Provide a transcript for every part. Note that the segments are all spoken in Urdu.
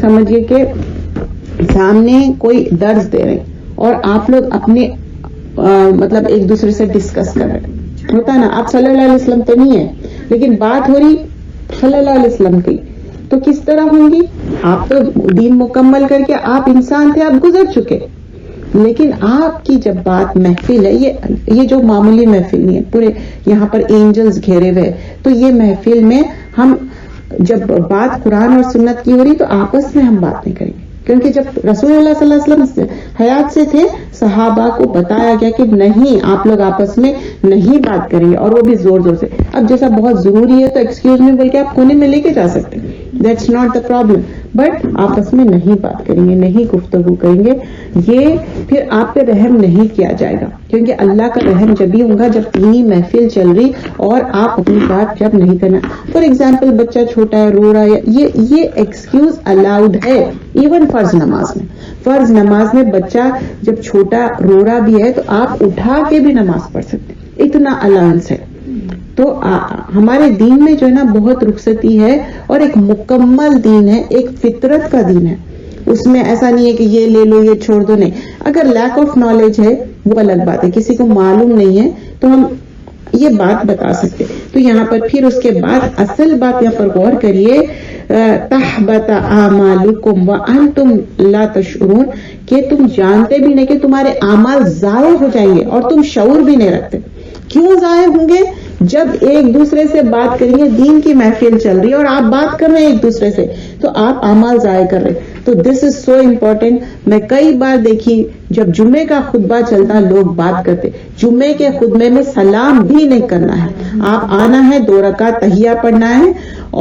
سمجھیے کہ سامنے کوئی درس دے رہے اور آپ لوگ اپنے مطلب ایک دوسرے سے ڈسکس کر رہے ہوتا نا. آپ صلی اللہ علیہ وسلم تو نہیں ہے لیکن بات ہو رہی صلی اللہ علیہ وسلم کی, تو کس طرح ہوں گی؟ آپ تو دین مکمل کر کے آپ انسان تھے, آپ گزر چکے, لیکن آپ کی جب بات محفل ہے, یہ جو معمولی محفل نہیں ہے, پورے یہاں پر اینجلز گھیرے ہوئے, تو یہ محفل میں ہم جب بات قرآن اور سنت کی ہو رہی تو آپس میں ہم بات نہیں کریں گے, کیونکہ جب رسول اللہ صلی اللہ علیہ وسلم حیات سے تھے صحابہ کو بتایا گیا کہ نہیں, آپ لوگ آپس میں نہیں بات کریں گے, اور وہ بھی زور زور سے. اب جیسا بہت ضروری ہے تو ایکسکیوز می بول کے آپ کونے میں لے کے جا سکتے ہیں, that's not the problem, but آپس میں نہیں بات کریں گے, نہیں گفتگو کریں گے, یہ پھر آپ پہ رحم نہیں کیا جائے گا, کیونکہ اللہ کا رحم جب ہی ہوگا جب دینی محفل چل رہی اور آپ اپنی بات جب نہیں کرنا. فار ایگزامپل بچہ چھوٹا ہے, رو رہا ہے, یہ ایکسکیوز الاؤڈ ہے. ایون فرض نماز میں بچہ جب چھوٹا رو رہا بھی ہے تو آپ اٹھا کے بھی نماز پڑھ سکتے, اتنا الاؤنس ہے. تو ہمارے دین میں جو ہے نا بہت رخصتی ہے, اور ایک مکمل دین ہے, ایک فطرت کا دین ہے. اس میں ایسا نہیں ہے کہ یہ لے لو یہ چھوڑ دو, نہیں. اگر لیک آف نالج ہے وہ الگ بات ہے, کسی کو معلوم نہیں ہے تو ہم یہ بات بتا سکتے. تو یہاں پر پھر اس کے بعد اصل بات یہاں پر غور کریے, تحبط اعمالکم وانتم لا تشعرون, کہ تم جانتے بھی نہیں کہ تمہارے اعمال ضائع ہو جائیں گے اور تم شعور بھی نہیں رکھتے. کیوں ضائع ہوں گے؟ جب ایک دوسرے سے بات کریں گے, دین کی محفل چل رہی ہے اور آپ بات کر رہے ہیں ایک دوسرے سے, تو آپ اعمال ضائع کر رہے ہیں. تو دس از سو امپورٹینٹ. میں کئی بار دیکھی جب جمعے کا خطبہ چلتا لوگ بات کرتے, جمعے کے خطبے میں سلام بھی نہیں کرنا ہے, آپ آنا ہے 2 رکعت تحیہ پڑھنا ہے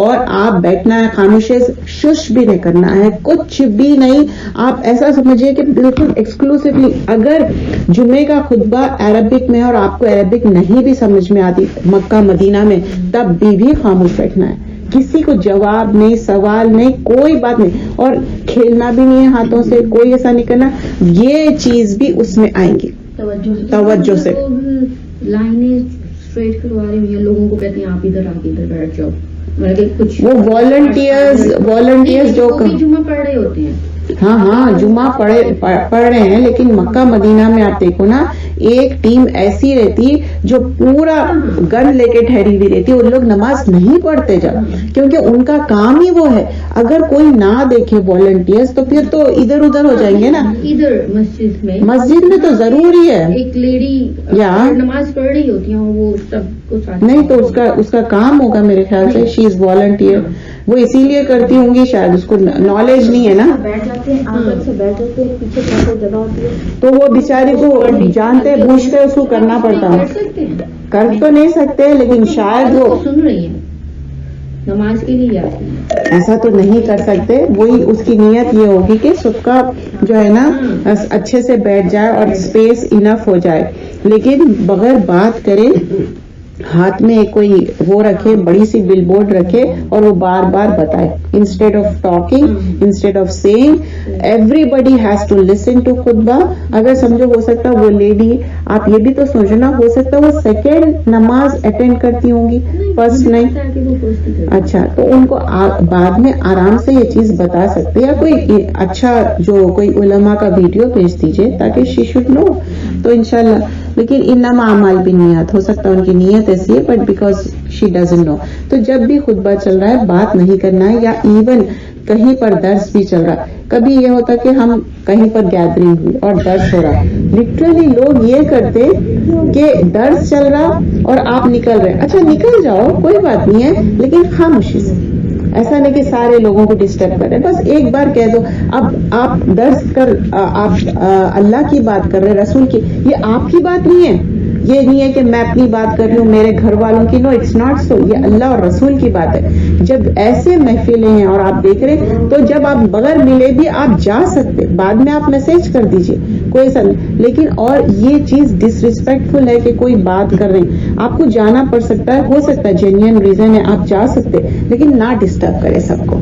اور آپ بیٹھنا ہے, خاموشی شش بھی نہیں کرنا ہے, کچھ بھی نہیں. آپ ایسا سمجھیے کہ بالکل ایکسکلوسیولی, اگر جمعے کا خطبہ عربک میں اور آپ کو عربک نہیں بھی سمجھ میں آتی مکہ مدینہ میں, تب بھی خاموش بیٹھنا ہے, کسی کو جواب نہیں, سوال نہیں, کوئی بات نہیں, اور کھیلنا بھی نہیں ہے ہاتھوں سے, کوئی ایسا نہیں کرنا. یہ چیز بھی اس میں آئیں گی توجہ سے. لائنیں اسٹریٹ کروا رہی ہیں, لوگوں کو کہتے ہیں آپ ادھر بیٹھ جاؤ. وہ والنٹیئرز جو جمعہ پڑھ رہے ہوتے ہیں, ہاں جمعہ پڑھ رہے ہیں, لیکن مکہ مدینہ میں آپ دیکھو نا ایک ٹیم ایسی رہتی جو پورا گن لے کے ٹھہری ہوئی رہتی, ان لوگ نماز نہیں پڑھتے جب, کیونکہ ان کا کام ہی وہ ہے. اگر کوئی نہ دیکھے والنٹیئرز تو پھر تو ادھر ادھر ہو جائیں گے نا. ادھر مسجد میں تو ضروری ہے, ایک لیڈی نماز پڑھ رہی ہوتی ہیں, وہ سب کو نہیں تو اس کا کام ہوگا میرے خیال سے, شی از والنٹیئر. وہ اسی لیے کرتی ہوں گی, شاید اس کو نالج نہیں ہے نا, بیٹھ جاتے ہیں آگے سے بیٹھ جاتے ہیں, پیچھے پیچھے جگہ ہوتی ہے, تو وہ بیچارے کو جانتے بوجھتے اس کو کرنا پڑتا ہے. کر تو نہیں سکتے, لیکن شاید وہ سن رہی ہیں نماز کے لیے آتی ہیں, ایسا تو نہیں کر سکتے. وہی اس کی نیت یہ ہوگی کہ سب کا جو ہے نا اچھے سے بیٹھ جائے اور اسپیس انف ہو جائے, لیکن بغیر بات کرے ہاتھ میں کوئی وہ رکھے, بڑی سی بل بورڈ رکھے اور وہ بار بار بتائے, instead of talking, instead of saying everybody has to listen to خطبہ. اگر سمجھو ہو سکتا وہ لیڈی, آپ یہ بھی تو سوچو نا, ہو سکتا وہ سیکنڈ نماز اٹینڈ کرتی ہوں گی, فرسٹ نہیں. اچھا, تو ان کو بعد میں آرام سے یہ چیز بتا سکتے, یا کوئی اچھا جو کوئی علماء کا ویڈیو بھیج دیجئے تاکہ شی شوڈ نو, تو انشاءاللہ. لیکن انما اعمال بالنیات, ہو سکتا ہے ان کی نیت ایسی ہے, but because she doesn't know. تو جب بھی خطبہ چل رہا ہے بات نہیں کرنا ہے, یا ایون کہیں پر درس بھی چل رہا ہے. کبھی یہ ہوتا کہ ہم کہیں پر گیدرنگ ہوئی اور درس ہو رہا, لٹرلی لوگ یہ کرتے کہ درس چل رہا اور آپ نکل رہے, اچھا نکل جاؤ کوئی بات نہیں ہے, لیکن خاموشی سے, ایسا نہیں کہ سارے لوگوں کو ڈسٹرب کر رہے, بس ایک بار کہہ دو. اب آپ درس کر, آپ اللہ کی بات کر رہے, رسول کی, یہ آپ کی بات نہیں ہے, یہ نہیں ہے کہ میں اپنی بات کر رہی ہوں میرے گھر والوں کی, نو اٹس ناٹ سو, یہ اللہ اور رسول کی بات ہے. جب ایسے محفلیں ہیں اور آپ دیکھ رہے, تو جب آپ بغیر ملے بھی آپ جا سکتے, بعد میں آپ میسج کر دیجئے, کوئی ایسا نہیں. لیکن اور یہ چیز ڈس ریسپیکٹفل ہے کہ کوئی بات کر رہے, آپ کو جانا پڑ سکتا ہے, ہو سکتا ہے جینوئن ریزن ہے, آپ جا سکتے, لیکن نہ ڈسٹرب کرے سب کو,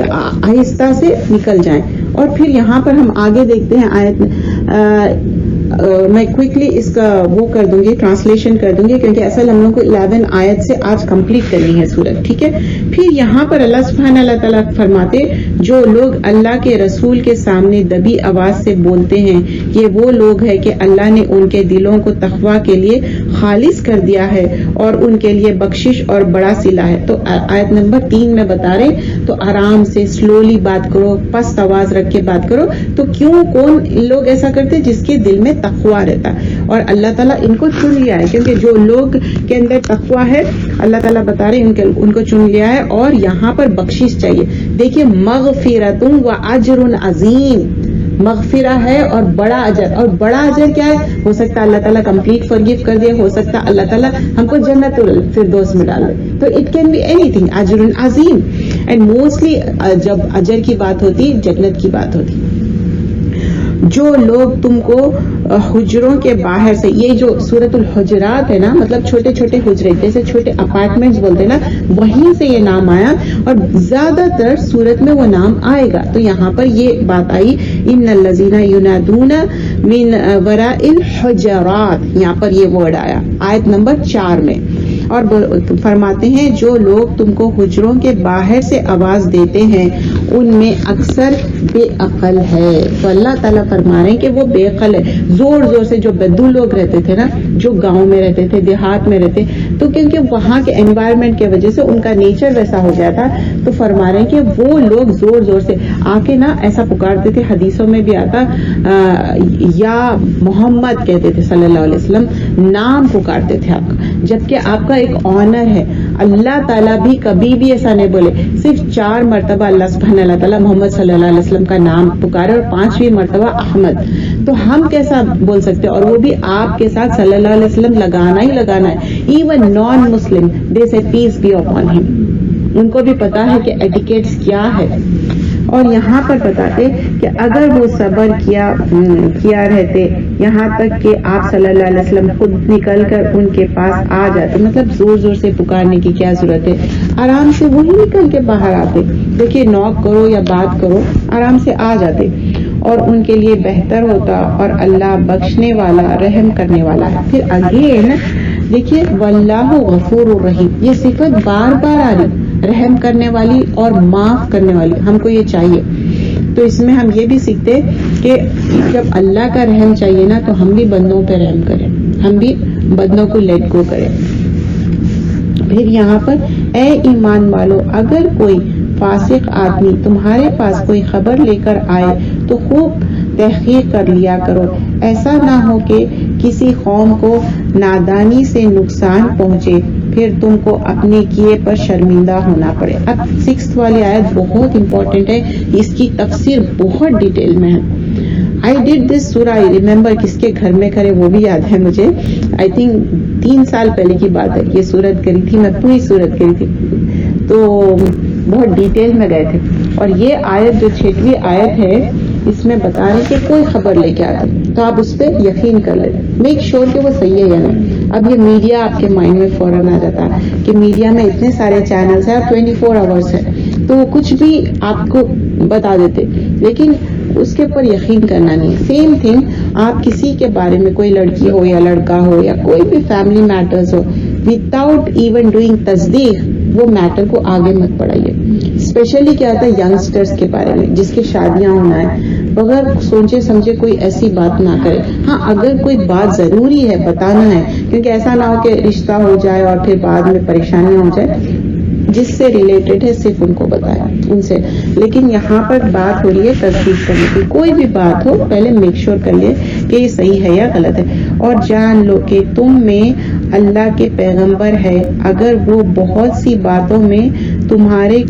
آہستہ سے نکل جائیں. اور پھر یہاں پر ہم آگے دیکھتے ہیں آیت میں, میں کوئکلی اس کا وہ کر دوں گی, ٹرانسلیشن کر دوں گی, کیونکہ اصل ہم لوگ کو 11 آیت سے آج کمپلیٹ کرنی ہے سورت, ٹھیک ہے. پھر یہاں پر اللہ تعالیٰ فرماتے جو لوگ اللہ کے رسول کے سامنے دبی آواز سے بولتے ہیں یہ وہ لوگ ہیں کہ اللہ نے ان کے دلوں کو تقویٰ کے لیے خالص کر دیا ہے اور ان کے لیے بخشش اور بڑا صلہ ہے. تو آیت نمبر 3 میں بتا رہے تو آرام سے سلولی بات کرو, پست آواز رکھ کے بات کرو. تو کون لوگ ایسا کرتے جس کے دل میں تقویٰ رہتا ہے, اور اللہ تعالیٰ ان کو چن لیا ہے, کیونکہ جو لوگ کے اندر تقویٰ ہے اللہ تعالیٰ بتا رہے ان کو چن لیا ہے. اور یہاں پر بخشش چاہیے. دیکھیے مغفرۃ و اجر عظیم, مغفرہ ہے اور بڑا اجر. اور بڑا اجر کیا ہے؟ ہو سکتا ہے اللہ تعالیٰ کمپلیٹ فرگیو کر دے, ہو سکتا ہے اللہ تعالیٰ ہم کو جنت الفردوس میں ڈال دے. تو it can be anything, اجر عظیم. اینڈ موسٹلی جب اجر کی بات ہوتی جنت کی بات ہوتی. جو لوگ تم کو حجروں کے باہر سے, یہ جو سورۃ الحجرات ہے نا, مطلب چھوٹے چھوٹے حجرے جیسے چھوٹے اپارٹمنٹس بولتے ہیں نا, وہیں سے یہ نام آیا اور زیادہ تر سورت میں وہ نام آئے گا. تو یہاں پر یہ بات آئی ان الذین ینادون من وراء الحجرات, یہاں پر یہ ورڈ آیا آیت نمبر 4 میں. اور فرماتے ہیں جو لوگ تم کو حجروں کے باہر سے آواز دیتے ہیں ان میں اکثر بے عقل ہے. تو اللہ تعالیٰ فرما رہے ہیں کہ وہ بے عقل ہے. زور زور سے جو بدو لوگ رہتے تھے نا, جو گاؤں میں رہتے تھے, دیہات میں رہتے, تو کیونکہ وہاں کے انوائرمنٹ کی وجہ سے ان کا نیچر ویسا ہو گیا تھا, تو فرما رہے ہیں کہ وہ لوگ زور زور سے آ کے نا ایسا پکارتے تھے. حدیثوں میں بھی آتا یا محمد کہتے تھے صلی اللہ علیہ وسلم, نام پکارتے تھے آپ کا, جبکہ آپ کا ایک آنر ہے. اللہ تعالیٰ بھی کبھی بھی ایسا نہیں بولے, صرف 4 مرتبہ اللہ سبحانہ اللہ تعالیٰ محمد صلی اللہ علیہ وسلم کا نام پکارے اور 5ویں مرتبہ احمد. تو ہم کیسا بول سکتے, اور وہ بھی آپ کے ساتھ صلی اللہ علیہ وسلم لگانا ہی لگانا ہے. ایون نان مسلم دے سے پیس بی اپون ہم, ان کو بھی پتا ہے کہ ایٹیکیٹس کیا ہے. اور یہاں پر بتاتے کہ اگر وہ صبر کیا رہتے یہاں تک کہ آپ صلی اللہ علیہ وسلم خود نکل کر ان کے پاس آ جاتے, مطلب زور زور سے پکارنے کی کیا ضرورت ہے, آرام سے وہی نکل کے باہر آتے. دیکھیے نوک کرو یا بات کرو, آرام سے آ جاتے اور ان کے لیے بہتر ہوتا, اور اللہ بخشنے والا رحم کرنے والا ہے. پھر اگین دیکھیے واللہ غفور الرحیم, یہ صفت بار بار آ رہی, رحم کرنے والی اور معاف کرنے والی. ہم کو یہ چاہیے. تو اس میں ہم یہ بھی سیکھتے کہ جب اللہ کا رحم چاہیے نا, تو ہم بھی بندوں پہ رحم کریں, ہم بھی بندوں کو لیٹ گو کریں. پھر یہاں پر اے ایمان والو, اگر کوئی فاسق آدمی تمہارے پاس کوئی خبر لے کر آئے تو خوب تحقیق کر لیا کرو, ایسا نہ ہو کہ کسی قوم کو نادانی سے نقصان پہنچے پھر تم کو اپنے کیے پر شرمندہ ہونا پڑے. اب 6 والی آیت بہت امپورٹنٹ ہے, اس کی تفسیر بہت ڈیٹیل میں ہے. I did this سورہ, I remember کس کے گھر میں کرے وہ بھی یاد ہے مجھے. I think 3 سال پہلے کی بات ہے, یہ سورت کری تھی, میں پوری سورت کری تھی, تو بہت ڈیٹیل میں گئے تھے. اور یہ آیت جو 6ویں آیت ہے اس میں بتا رہے کہ کوئی خبر لے کے آتے تو آپ اس پہ یقین کر لیں, میک شور کہ وہ صحیح ہے یا نہیں. اب یہ میڈیا آپ کے مائنڈ میں فوراً آ جاتا ہے کہ میڈیا میں اتنے سارے چینلز ہیں, 24 آورس ہے, تو وہ کچھ بھی آپ کو بتا دیتے, لیکن اس کے اوپر یقین کرنا نہیں. سیم تھنگ آپ کسی کے بارے میں, کوئی لڑکی ہو یا لڑکا ہو یا کوئی بھی فیملی میٹرز ہو, وداؤٹ ایون ڈوئنگ تصدیق وہ میٹر کو آگے مت بڑھائیے. اسپیشلی کیا ہوتا ہے ینگسٹرز کے بارے میں جس کی شادیاں ہونا ہے, بغیر سوچے سمجھے کوئی ایسی بات نہ کرے. ہاں اگر کوئی بات ضروری ہے بتانا ہے, کیونکہ ایسا نہ ہو کہ رشتہ ہو جائے اور پھر بعد میں پریشانی ہو جائے, جس سے ریلیٹڈ ہے صرف ان کو بتائیں ان سے. لیکن یہاں پر بات ہو رہی ہے تصدیق کرنے کی, کوئی بھی بات ہو پہلے میک شور کر لے کہ یہ صحیح ہے یا غلط ہے. اور جان لو کہ تم میں اللہ کے پیغمبر ہے, اگر وہ بہت سی باتوں میں تمہارے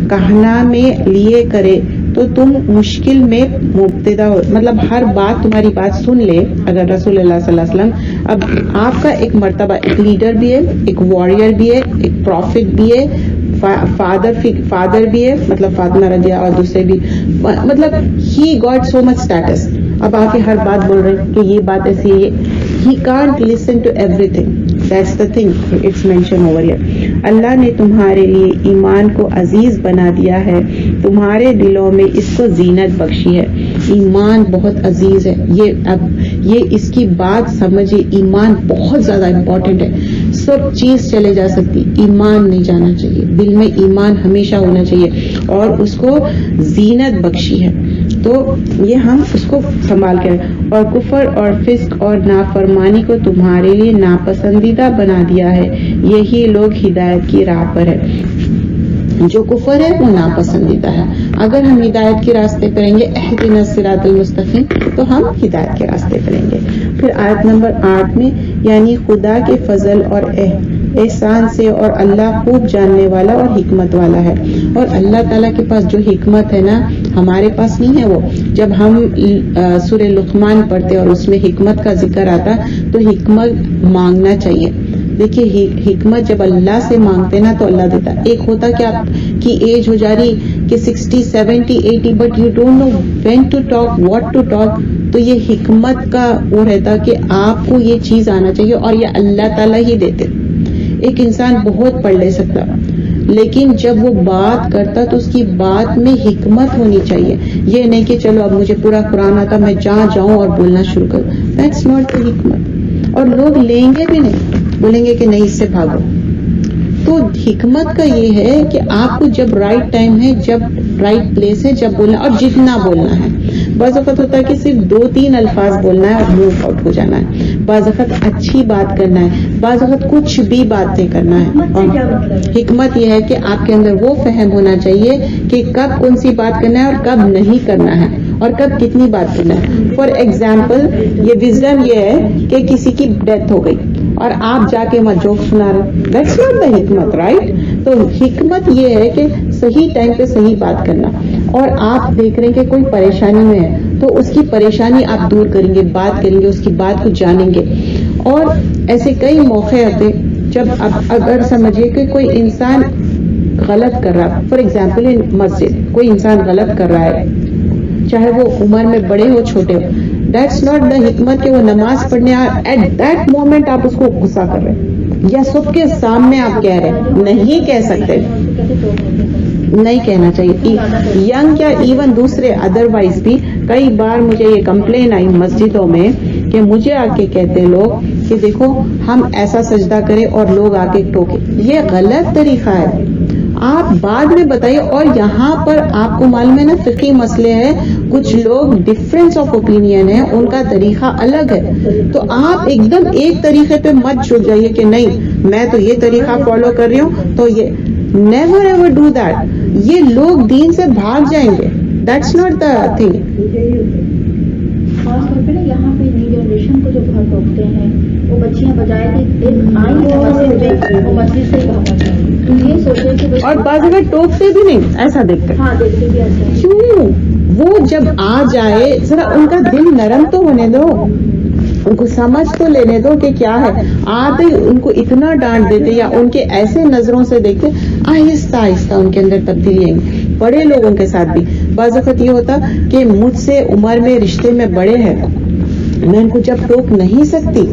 کہنا میں لیے کرے تو تم مشکل میں مبتلا ہو. مطلب ہر بات تمہاری بات سن لے اگر رسول اللہ صلی اللہ علیہ وسلم. اب آپ کا ایک مرتبہ, ایک لیڈر بھی ہے, ایک وارئر بھی ہے, ایک پروفٹ بھی ہے, فادر بھی ہے, مطلب فاطمہ رضیہ اور دوسرے بھی, مطلب he got so much status. اب آ کے ہر بات بول رہے ہیں کہ یہ بات ایسی ہے, he can't listen to everything. That's the thing, it's mentioned over here. اللہ نے تمہارے لیے ایمان کو عزیز بنا دیا ہے, تمہارے دلوں میں اس کو زینت بخشی ہے. ایمان بہت عزیز ہے. یہ اس کی بات سمجھے، ایمان بہت زیادہ امپورٹنٹ ہے. سب چیز چلے جا سکتی، ایمان نہیں جانا چاہیے. دل میں ایمان ہمیشہ ہونا چاہیے اور اس کو زینت بخشی ہے، تو یہ ہم اس کو سنبھال کے رکھیں. اور کفر اور فسق اور نافرمانی کو تمہارے لیے ناپسندیدہ بنا دیا ہے، یہی لوگ ہدایت کی راہ پر ہے. جو کفر ہے وہ ناپسندیدہ ہے. اگر ہم ہدایت کے راستے پر رہیں گے، اہدنا الصراط المستقیم، تو ہم ہدایت کے راستے پر رہیں گے. پھر آیت نمبر 8 میں یعنی خدا کے فضل اور احسان سے، اور اللہ خوب جاننے والا اور حکمت والا ہے. اور اللہ تعالیٰ کے پاس جو حکمت ہے نا، ہمارے پاس نہیں ہے. وہ جب ہم سورہ لقمان پڑھتے اور اس میں حکمت کا ذکر آتا تو حکمت مانگنا چاہیے. دیکھیے حکمت جب اللہ سے مانگتے نا تو اللہ دیتا. ایک ہوتا کہ آپ کی ایج ہو جا رہی کہ 60, 70, 80 but you don't know when to talk, what to talk, تو یہ حکمت کا وہ رہتا کہ آپ کو یہ چیز آنا چاہیے اور یہ اللہ تعالیٰ ہی دیتے. ایک انسان بہت پڑھ لے سکتا لیکن جب وہ بات کرتا تو اس کی بات میں حکمت ہونی چاہیے. یہ نہیں کہ چلو اب مجھے پورا قرآن آتا میں جہاں جاؤں اور بولنا شروع کروں. دیٹس ناٹ دی حکمت. اور لوگ لیں گے بھی نہیں، بولیں گے کہ نہیں اس سے بھاگو. تو حکمت کا یہ ہے کہ آپ کو جب رائٹ ٹائم ہے، جب رائٹ پلیس ہے، جب بولنا اور جتنا بولنا ہے. بعض اوقات ہوتا ہے کہ صرف 2-3 الفاظ بولنا ہے اور موو آؤٹ ہو جانا ہے. بعض اوقات اچھی بات کرنا ہے، بعض اوقات کچھ بھی بات نہیں کرنا ہے. اور حکمت یہ ہے کہ آپ کے اندر وہ فہم ہونا چاہیے کہ کب کون سی بات کرنا ہے اور کب نہیں کرنا ہے اور کب کتنی بات کرنا ہے. فار ایگزامپل یہ وزڈم یہ ہے کہ کسی کی ڈیتھ ہو گئی اور آپ جا کے وہاں جوک سنا رہے، دیٹس ناٹ دا حکمت، رائٹ؟ تو حکمت یہ ہے کہ صحیح ٹائم پہ صحیح بات کرنا. اور آپ دیکھ رہے ہیں کہ کوئی پریشانی میں ہے تو اس کی پریشانی آپ دور کریں گے، بات کریں گے، اس کی بات کو جانیں گے. اور ایسے کئی موقع آتے جب اگر سمجھیے کہ کوئی انسان غلط کر رہا، فار ایگزامپل مسجد کوئی انسان غلط کر رہا ہے، چاہے وہ عمر میں بڑے ہو چھوٹے ہو، دیٹس ناٹ دا حکمت کہ وہ نماز پڑھنے ایٹ دیٹ مومنٹ آپ اس کو غصہ کر رہے ہیں یا سب کے سامنے آپ کہہ رہے ہیں. نہیں کہہ سکتے، نہیں کہنا چاہیے. ینگ کیا ایون دوسرے ادروائز بھی کئی بار مجھے یہ کمپلین آئی مسجدوں میں کہ مجھے آ کے کہتے لوگ کہ دیکھو ہم ایسا سجدہ کریں اور لوگ آ کے ٹوکے. یہ غلط طریقہ ہے. آپ بعد میں بتائیے. اور یہاں پر آپ کو معلوم ہے نا فقہی مسئلے ہیں، کچھ لوگ ڈفرینس آف اوپینین ہے، ان کا طریقہ الگ ہے. تو آپ ایک دم ایک طریقے پہ مت چھوٹ جائیے کہ نہیں میں تو یہ طریقہ فالو کر رہی ہوں تو یہ نیور ایور ڈو دیٹ. یہ لوگ دین سے بھاگ جائیں گے. That's not the thing. خاص طور پہ نا یہاں پہ نئی جنریشن کو جو گھر ٹوکتے ہیں وہ بچیاں بجائے کہ ایک آئی وہ مسجد سے بھاگا جائے. تو یہ سوچے کہ اور بعض اگر ٹوکتے بھی نہیں ایسا دیکھتے. ہاں دیکھتے بھی ایسا ہے. کیوں؟ وہ جب آ جائے ذرا ان کا دل نرم تو ہونے دو، ان کو سمجھ تو لینے دو کہ کیا ہے. آتے ان کو اتنا ڈانٹ دیتے یا ان کے ایسے نظروں سے دیکھتے، آہستہ آہستہ ان کے اندر تبدیلی آئیں گی. بڑے لوگوں کے ساتھ بھی بعض وقت یہ ہوتا کہ مجھ سے عمر میں رشتے میں بڑے ہیں، میں ان کو جب ٹوک نہیں سکتی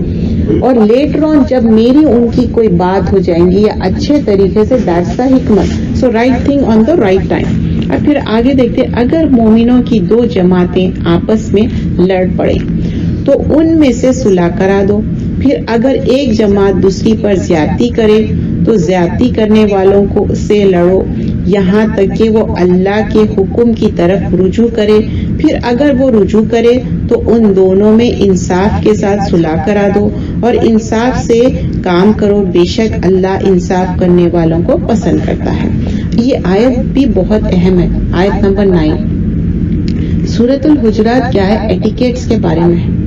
اور لیٹر آن جب میری ان کی کوئی بات ہو جائیں گی یا اچھے طریقے سے، دیٹس دا حکمت. So right thing on the right time. اور پھر آگے دیکھتے اگر مومنوں کی 2 جماعتیں آپس میں لڑ پڑے تو ان میں سے صلح کرا دو. پھر اگر ایک جماعت دوسری پر زیادتی کرے تو زیادتی کرنے والوں کو سے لڑو یہاں تک کہ وہ اللہ کے حکم کی طرف رجوع کرے. پھر اگر وہ رجوع کرے تو ان دونوں میں انصاف کے ساتھ صلح کرا دو اور انصاف سے کام کرو، بے شک اللہ انصاف کرنے والوں کو پسند کرتا ہے. یہ آیت بھی بہت اہم ہے. آیت نمبر 9 سورۃ الحجرات کیا ہے؟ ایٹیکیٹس کے بارے میں ہے.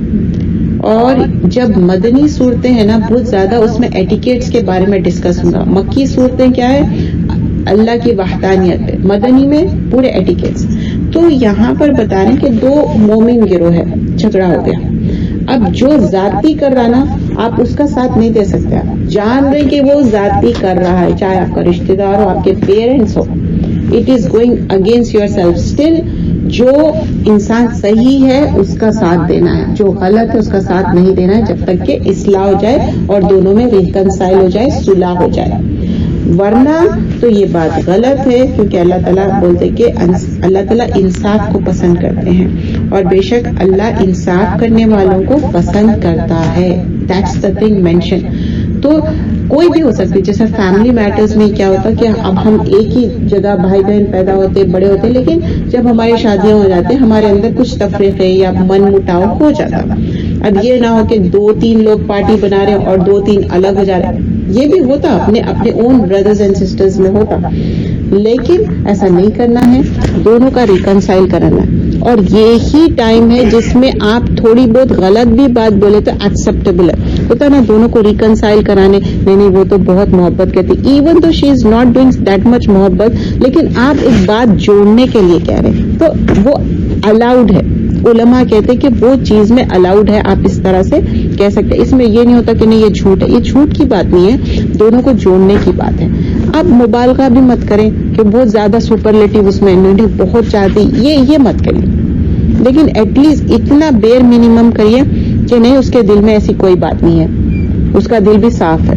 اور جب مدنی صورتیں ہیں نا بہت زیادہ اس میں ایٹیکیٹس کے بارے میں ڈسکس ہوگا. مکی صورتیں کیا ہے؟ اللہ کی وحدانیت پہ. مدنی میں پورے ایٹیکیٹس. تو یہاں پر بتا رہے ہیں کہ 2 مومن گروہ ہے، جھگڑا ہو گیا. اب جو ذاتی کر رہا نا آپ اس کا ساتھ نہیں دے سکتے. آپ جان رہے کہ وہ ذاتی کر رہا ہے، چاہے آپ کا رشتہ دار ہو، آپ کے parents who, it is going against your self. Still جو انسان صحیح ہے اس کا ساتھ دینا ہے، جو غلط ہے اس کا ساتھ نہیں دینا ہے جب تک کہ اصلاح ہو جائے اور دونوں میں ریکنسائل ہو جائے، صلح ہو جائے. ورنہ تو یہ بات غلط ہے، کیونکہ اللہ تعالیٰ بولتے کہ اللہ تعالیٰ انصاف کو پسند کرتے ہیں، اور بے شک اللہ انصاف کرنے والوں کو پسند کرتا ہے. That's the thing mention. تو کوئی بھی ہو سکتی، جیسے فیملی میٹرز میں کیا ہوتا کہ اب ہم ایک ہی جگہ بھائی بہن پیدا ہوتے بڑے ہوتے، لیکن جب ہماری شادیاں ہو جاتی ہمارے اندر کچھ تفریقے یا من مٹاؤ ہو جاتا. اب یہ نہ ہو کہ 2-3 لوگ پارٹی بنا رہے ہیں اور 2-3 الگ ہو جا رہے ہیں. یہ بھی ہوتا اپنے اون بردرز اینڈ سسٹرز میں ہوتا، لیکن ایسا نہیں کرنا ہے. دونوں کا ریکنسائل کرانا ہے، اور یہی ٹائم ہے جس میں آپ تھوڑی بہت غلط بھی بات بولے تو ایکسیپٹیبل ہے. ہوتا نا دونوں کو ریکنسائل کرانے، نہیں وہ تو بہت محبت کرتی، even though she is not doing that much محبت، لیکن آپ ایک بات جوڑنے کے لیے کہہ رہے ہیں تو وہ الاؤڈ ہے. علماء کہتے کہ وہ چیز میں الاؤڈ ہے، آپ اس طرح سے کہہ سکتے. اس میں یہ نہیں ہوتا کہ نہیں یہ جھوٹ ہے، یہ جھوٹ کی بات نہیں ہے، دونوں کو جوڑنے کی بات ہے. اب مبالغہ بھی مت کریں کہ بہت زیادہ سپرلیٹو اس میں بہت چاہتی، یہ مت کریے، لیکن ایٹ لیسٹ اتنا بیر منیمم کریے کہ نہیں اس کے دل میں ایسی کوئی بات نہیں ہے، اس کا دل بھی صاف ہے.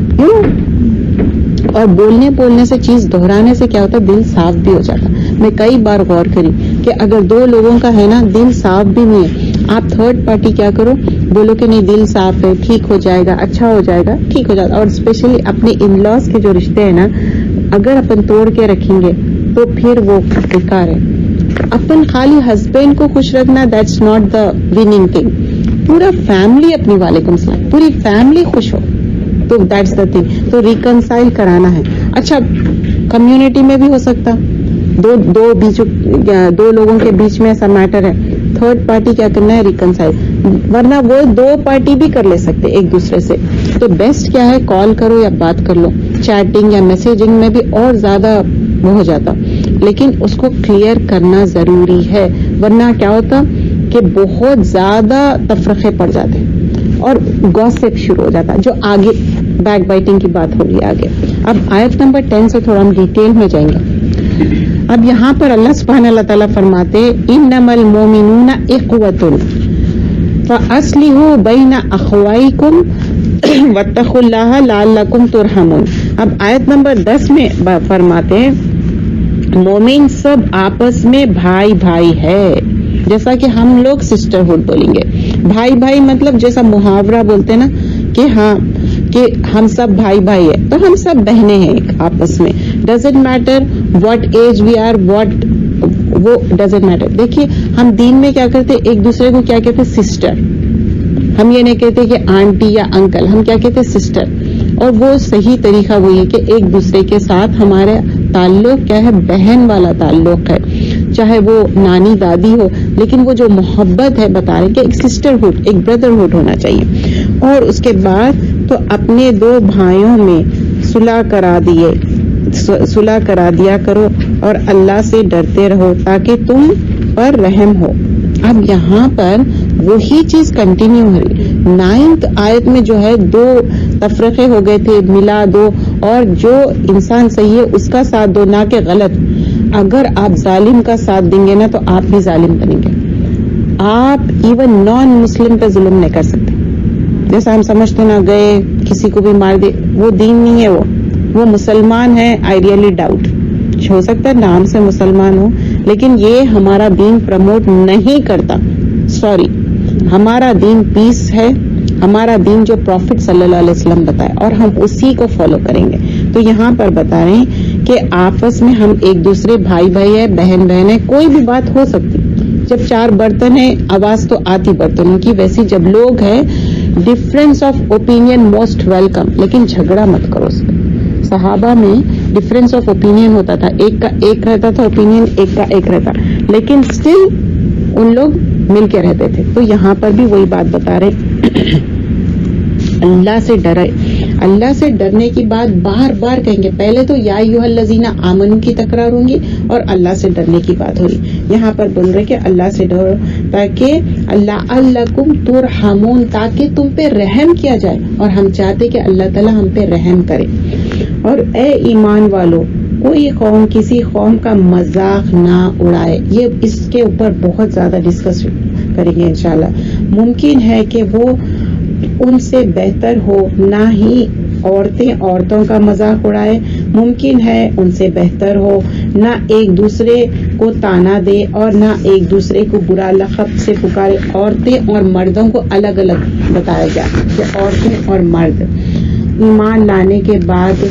اور بولنے سے چیز دہرانے سے کیا ہوتا ہے، دل صاف بھی ہو جاتا. میں کئی بار غور کری کہ اگر 2 لوگوں کا ہے نا دل صاف بھی نہیں ہے، آپ تھرڈ پارٹی کیا کرو، بولو کہ نہیں دل صاف ہے، ٹھیک ہو جائے گا، اچھا ہو جائے گا، ٹھیک ہو جائے گا. اور اسپیشلی اپنے ان لاز کے جو رشتے ہیں نا، اگر اپن توڑ کے رکھیں گے تو پھر وہ بیکار ہے. اپن خالی ہسبینڈ کو خوش رکھنا، that's not the winning thing. پورا فیملی اپنی، وعلیکم السلام، پوری فیملی خوش ہو تو دیٹس دا تھنگ. تو ریکنسائل کرانا ہے. اچھا کمیونٹی میں بھی ہو سکتا، دو لوگوں کے بیچ میں ایسا میٹر ہے، تھرڈ پارٹی کیا کرنا ہے، ریکنسائل. ورنہ وہ 2 پارٹی بھی کر لے سکتے ایک دوسرے سے. تو بیسٹ کیا ہے، کال کرو یا بات کر لو. چیٹنگ یا میسیجنگ میں بھی اور زیادہ وہ ہو جاتا، لیکن اس کو کلیئر کرنا ضروری ہے. ورنہ کیا ہوتا کہ بہت زیادہ تفرقے پڑ جاتے اور گوسپ شروع ہو جاتا، جو آگے بیک بائٹنگ کی بات ہوگی آگے. اب آیت نمبر 10 سے تھوڑا ہم ڈیٹیل میں جائیں گے. اب یہاں پر اللہ سبحانہ اللہ تعالیٰ فرماتے انما المؤمنون اخوۃ فاصلحوا بین اخویکم واتقوا اللہ لعلکم ترحمون. اب آیت نمبر 10 میں فرماتے ہیں مومن سب آپس میں بھائی بھائی ہے. جیسا کہ ہم لوگ سسٹرہڈ بولیں گے، بھائی بھائی مطلب جیسا محاورہ بولتے نا کہ ہاں کہ ہم سب بھائی بھائی ہیں، تو ہم سب بہنیں ہیں ایک آپس میں. Doesn't matter what age we are, وہ ڈزنٹ میٹر. دیکھیے ہم دین میں کیا کرتے، ایک دوسرے کو کیا کہتے، سسٹر. ہم یہ نہیں کہتے کہ آنٹی یا انکل، ہم کیا کہتے، سسٹر. اور وہ صحیح طریقہ وہی ہے کہ ایک دوسرے کے ساتھ ہمارے تعلق کیا ہے، بہن والا تعلق ہے، چاہے وہ نانی دادی ہو، لیکن وہ جو محبت ہے بتا رہے کہ ایک سسٹرہڈ، ایک بردرہڈ ہونا چاہیے. اور اس کے بعد تو اپنے 2 بھائیوں میں صلح کرا دیا کرو اور اللہ سے ڈرتے رہو تاکہ تم پر رحم ہو. اب یہاں پر وہی چیز کنٹینیو ہو رہی. 9th آیت میں جو ہے 2 تفرقے ہو گئے تھے، ملا دو، اور جو انسان صحیح ہے اس کا ساتھ دو، نہ کہ غلط. اگر آپ ظالم کا ساتھ دیں گے نا تو آپ بھی ظالم بنیں گے. آپ ایون نان مسلم پہ ظلم نہیں کر سکتے. جیسا ہم سمجھتے نہ گئے کسی کو بھی مار دے، وہ دین نہیں ہے. وہ مسلمان ہے. آئی ریئلی ڈاؤٹ، ہو سکتا ہے نام سے مسلمان ہو لیکن یہ ہمارا دین پروموٹ نہیں کرتا. سوری، ہمارا دین پیس ہے، ہمارا دین جو پروفٹ صلی اللہ علیہ وسلم بتائے اور ہم اسی کو فالو کریں گے. تو یہاں پر بتا رہے ہیں کہ آپس میں ہم ایک دوسرے بھائی بھائی ہے، بہن بہن ہے. کوئی بھی بات ہو سکتی. جب 4 برتن ہیں آواز تو آتی برتنوں کی، ویسی جب لوگ ہیں difference of opinion most welcome, لیکن جھگڑا مت کرو. صحابہ میں ڈفرینس آف اوپینین ہوتا تھا، ایک کا ایک رہتا تھا اوپینین، ایک کا ایک رہتا، لیکن سٹل ان لوگ مل کے رہتے تھے. تو یہاں پر بھی وہی بات بتا رہے اللہ سے ڈرے. اللہ سے ڈرنے کی بات بار بار کہیں گے. پہلے تو یا ایھا الذین آمنو کی تکرار ہوں گی اور اللہ سے ڈرنے کی بات ہوگی. یہاں پر بول رہے کہ اللہ سے ڈرو تاکہ لعلکم ترحمون، تاکہ تم پہ رحم کیا جائے. اور ہم چاہتے کہ اللہ تعالی ہم پہ رحم کرے. اور اے ایمان والو، کوئی قوم کسی قوم کا مذاق نہ اڑائے. یہ اس کے اوپر بہت زیادہ ڈسکس کریں گے انشاءاللہ. ممکن ہے کہ وہ ان سے بہتر ہو، نہ ہی عورتیں عورتوں کا مذاق اڑائے، ممکن ہے ان سے بہتر ہو، نہ ایک دوسرے کو تانا دے اور نہ ایک دوسرے کو برا لقب سے پکارے. عورتیں اور مردوں کو الگ الگ بتایا گیا کہ عورتیں اور مرد. ایمان لانے کے بعد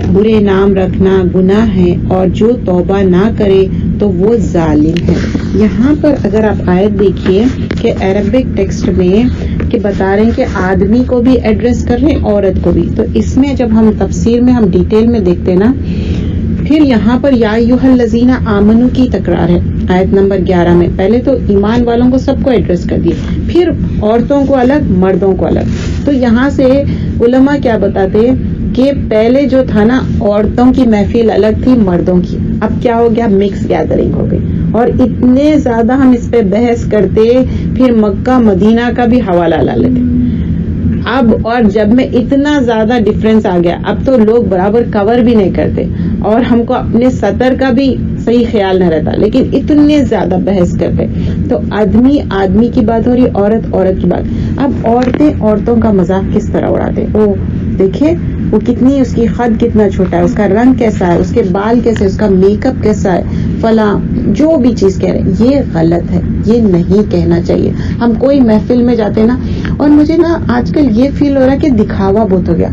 برے نام رکھنا گناہ ہے اور جو توبہ نہ کرے تو وہ ظالم ہے. یہاں پر اگر آپ آیت دیکھیے کہ عربک ٹیکسٹ میں کہ بتا رہے ہیں کہ آدمی کو بھی ایڈریس کر رہے ہیں، عورت کو بھی. تو اس میں جب ہم تفسیر میں ہم ڈیٹیل میں دیکھتے نا، پھر یہاں پر یا ایھا الذین آمنو کی تکرار ہے آیت نمبر 11 میں. پہلے تو ایمان والوں کو سب کو ایڈریس کر دیے، پھر عورتوں کو الگ، مردوں کو الگ. تو یہاں سے علماء کیا بتاتے کہ پہلے جو تھا نا عورتوں کی محفل الگ تھی مردوں کی، اب کیا ہو گیا، مکس گیدرنگ ہو گئی. اور اتنے زیادہ ہم اس پہ بحث کرتے، پھر مکہ مدینہ کا بھی حوالہ لا لیتے. اب اور جب میں اتنا زیادہ ڈفرینس آ گیا، اب تو لوگ برابر کور بھی نہیں کرتے اور ہم کو اپنے سطر کا بھی صحیح خیال نہ رہتا، لیکن اتنے زیادہ بحث کرتے. تو آدمی کی بات ہو رہی، عورت کی بات. اب عورتیں عورتوں کا مذاق کس طرح اڑاتے. وہ دیکھیں وہ کتنی، اس کی قد کتنا چھوٹا ہے، اس کا رنگ کیسا ہے، اس کے بال کیسے، اس کا میک اپ کیسا ہے، فلاں جو بھی چیز کہہ رہے ہیں، یہ غلط ہے، یہ نہیں کہنا چاہیے. ہم کوئی محفل میں جاتے نا، اور مجھے نا آج کل یہ فیل ہو رہا ہے کہ دکھاوا بہت ہو گیا.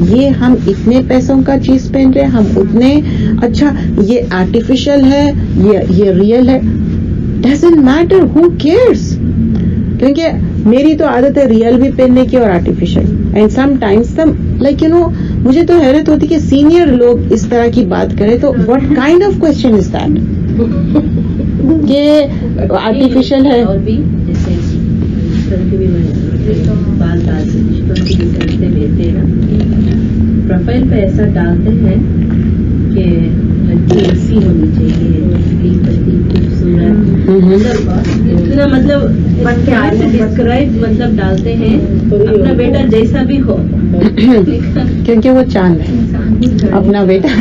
یہ ہم اتنے پیسوں کا چیز پہن رہے ہیں، ہم اتنے اچھا، یہ آرٹیفیشل ہے، یہ ریئل ہے. Doesn't matter, who cares. کیونکہ میری تو عادت ہے ریئل بھی پہننے کی اور artificial. And some times like مجھے تو حیرت ہوتی کہ سینئر لوگ اس طرح کی بات کریں تو what kind of question is that کہ آرٹیفیشل ہے. اور بھی جیسے بال ڈالتے بیچتے ہیں نا، پروفائل پہ ایسا ڈالتے ہیں کہ لڑکی ایسی ہونی چاہیے، خوبصورت، اتنا مطلب ڈسکرائب مطلب ڈالتے ہیں اپنا بیٹا جیسا بھی ہو، کیونکہ وہ چاند ہے اپنا بیٹا.